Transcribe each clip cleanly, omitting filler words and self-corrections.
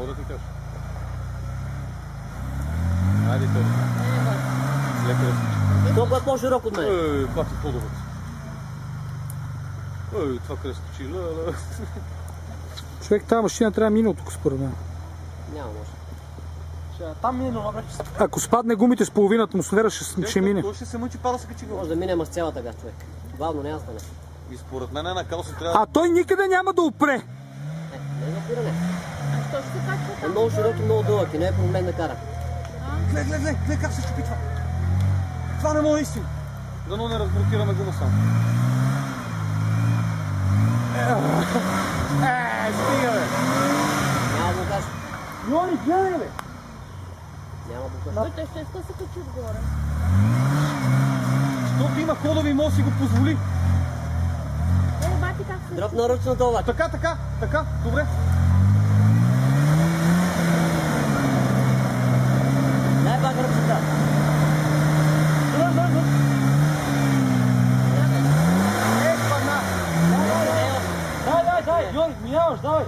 Мога да ти кажа. Айде то. Леко да. Толкова е по-широк от мен. Бати по-добър. Това къде скочи. Човек, тази машина трябва да мине от тук според мен. Няма може. Там мине, но вече. Ако спадне гумите с половината атмосфера, ще мине. Той ще се мъчи пада да се качи горе. Може да минем с цялата газ, човек. Главно няма стане. И според мен на каоса трябва... А той никъде няма да опре. Не запиране. Що ще се качва Е там? много широк и много дълъг и не е проблем да кара. Гледай как се щупи това. Това не може истина. Дано не разблокираме гума само. Стига бе. Няма блокаж. Йони, гледай бе! Няма блокаж. Той ще иска да се качи отгоре. Защото има ходови и може да си го позволи. Бати как се... Дръпна ръчната обаче. Така, добре. Дай пак ръчната. Дай, Йони, минаваш, давай!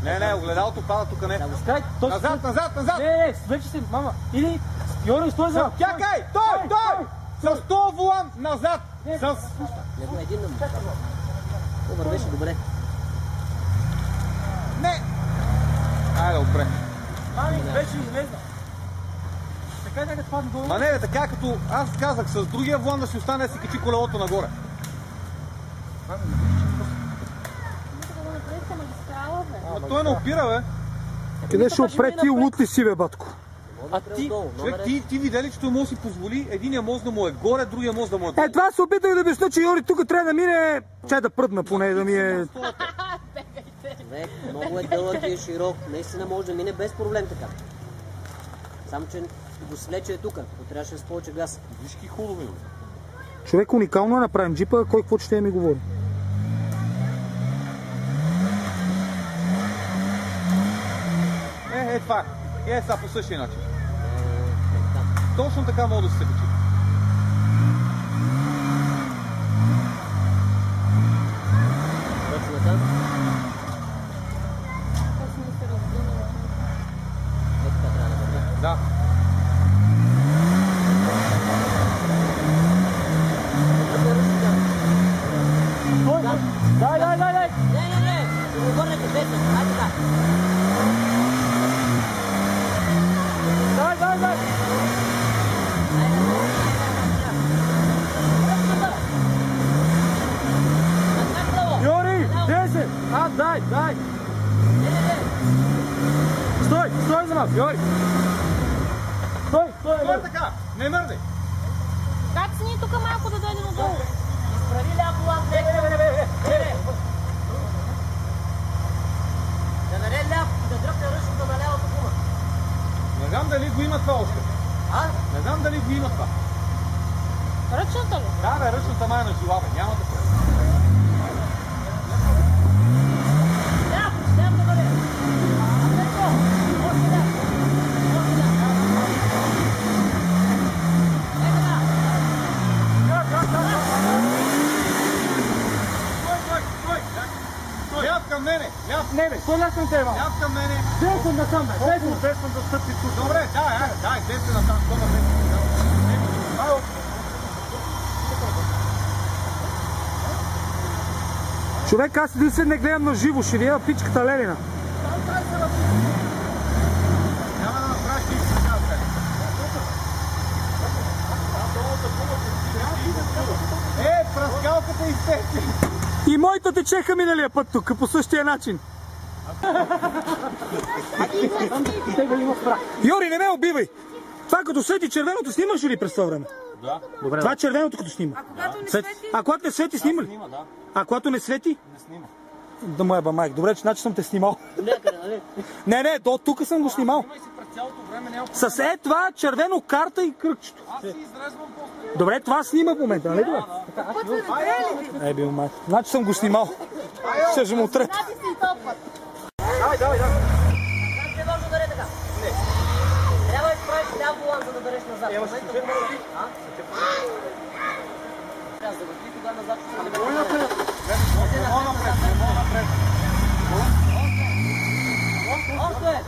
Не, огледалото пада тук не. Скай, Назад! Не, вече си, мама. Или, Йони, стой за... Чакай! Той! С този волан назад! С... Него един да му. Добър беше, добре. Не! Айде, опре. Мами, вече излезна. Така и да падне долу. Ма не, така като аз казах, с другия волан да си остане да си качи колелото нагоре. Ма той не опира, бе. Къде ще опре ти лут ли си, бе, батко? А ти? Човек, ти видя ли, че той може да си позволи единия мост да му е горе, другия мост да му е долу? Това се опитах да обясня, че Йори тук трябва да мине... Чай да пръдна поне, да ми е... Човек, много е дълъг и е широк. Наистина може да мине без проблем така. Само, че го свлече е тук. То трябваше с повече газ. Виж ки хубаво, бе. Човек, уникално е направим джипа, кой какво ще ми говори. Това. Сега по същия начин. Точно така мога да се качи. Ръчната. Е, така трябва да бъде. Да. Дай! Не! Ще го върнете десен. Ай така. Дай! Йори, 10! Дай! Стой за нас, Йори! Стой! Това е така, не мърдай. Как си ние тук малко да дойдем отдолу? Изправи ляво лад, не! Да даде ляв и да дръпне ръчната на лявата гума. Не знам дали го има това още. Не знам дали го има това. Ръчната ли? Да, бе, ръчната май е на жила, бе, няма такова. Ляв да бъде. Ляв към мене! Не бе, кой ляв към тебе? Ляв към мене! Десен насам, бе! Десен да стъпи тук. Добре, дай, десен насам, добър десен. Човек, аз единствено не гледам на живо, ще видя пичката Лелина. Няма да направиш ти сега, праскалката изтече. И моите течеха миналия път тук, по същия начин. Йори, не ме убивай! Това като свети червеното, снимаш ли през това време? Да. Добре, това червеното като снима. А когато не свети, снима ли? А когато не свети? Не снима. Да му еба майк. Добре, че значи съм те снимал. Някъде, нали? Не, до тук съм го снимал. С това червено карта и кръгчето. Аз си изрезвам после. Добре, това снима в момента, нали? Е, бил майк. Значи съм го снимал. Ще му отред. Давай. Как не може да даде така? Не. Трябва да изправиш ляв волан, за да дареш назад. Трябва да върти тогава назад, ще се не бъде. Не мога напред. Още Където е?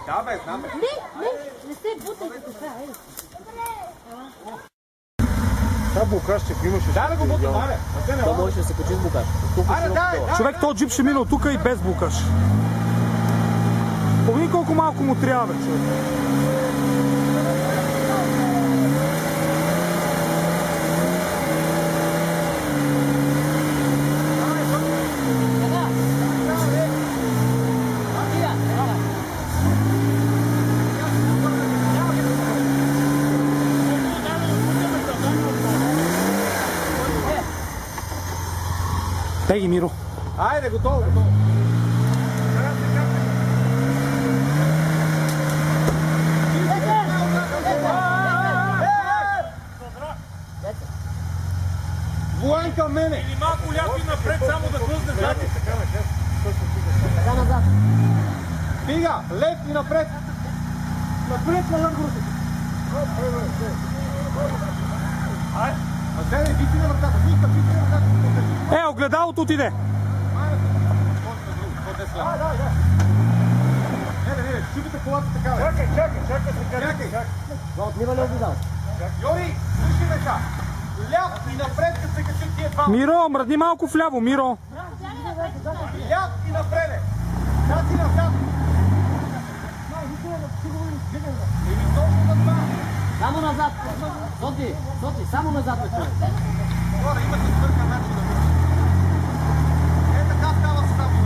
Да, бе, знам, бе. Не се бутайте така, ей. Това букаш, ако имаше... Дай да го бутам, аре. То може да се качи с букаш. Аре, дай! Човек, този джип ще мине от тук и без букаш. Помни колко малко му трябва, бе, човек. Дай ги, Миро. Айде, готово, готово. Вуан към мене! Или малко ляпи напред, само да хлъзне задни. Така назад. Стига! Лев и напред! Напред, назад грузите! А седе, вити на вратата, вика, вити на вратата! Огледалото отиде. Не, чупите колата така, бе! Чакай! Отнива ли огледал? Йори, слушай така! Ляв и напред, като се качат тия два! Миро, мръдни малко вляво, Миро. Ляв и напред! Тази назад! Или точно на това! Само назад. Соти, само назад, бе, човек. Хора, имате свърка начин да мислите. Така става само.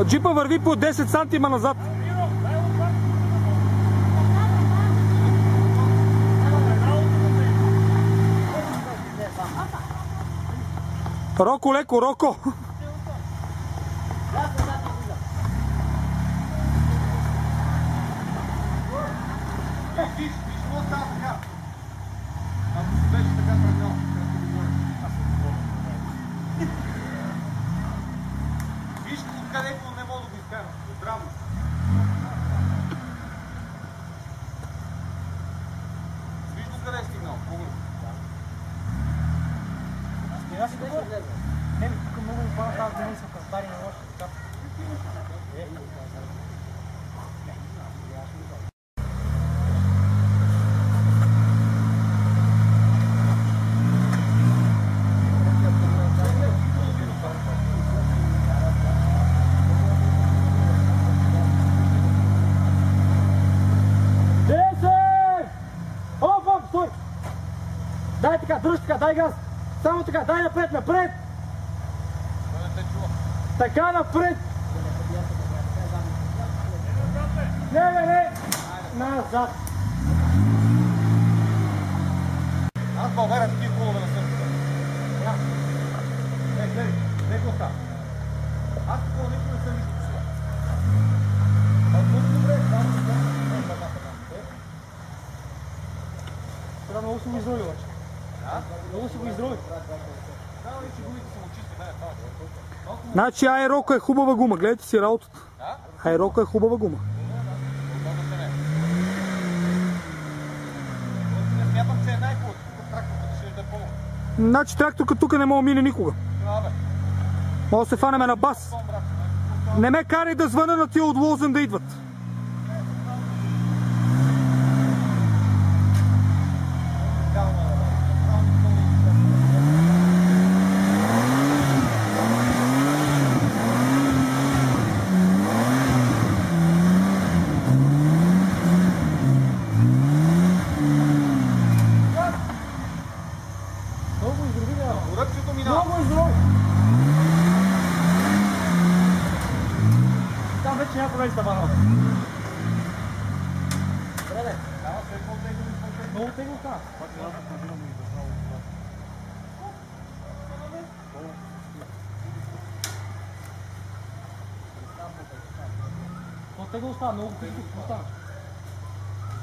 Джипа върви по 10 сантима назад. Роко, леко, Роко. Виж, какво става така? Ако си беше така тръгнал, виж откъдето не мога да го изкарам. Здраво. Виж докъде е стигнал. Не, тук много ми пада тази ден са къстари на лоши така. Стой! Дай така, дръж така, дай газ! Само така, дай напред, напред! Така напред! Не! Назад! Аз в България такива колове не съм. Не го става. Аз такова никога не съм виждал сега. Добре, Това много си го изроли, обаче. Много си го изроли. Значи Аероко е хубава гума, гледайте си работата. Аероко е хубава гума. Не смятам, че е най-хубавото. Тракторът ще да помогне. Значи тракторка тук не мога мине никога. Мога да се фанеме на бас. Не ме карай да звъна на тия от Лозен да идват. Много издрой! Там вече някой вече става. Много тегло става. Много тегло става, много тегло става.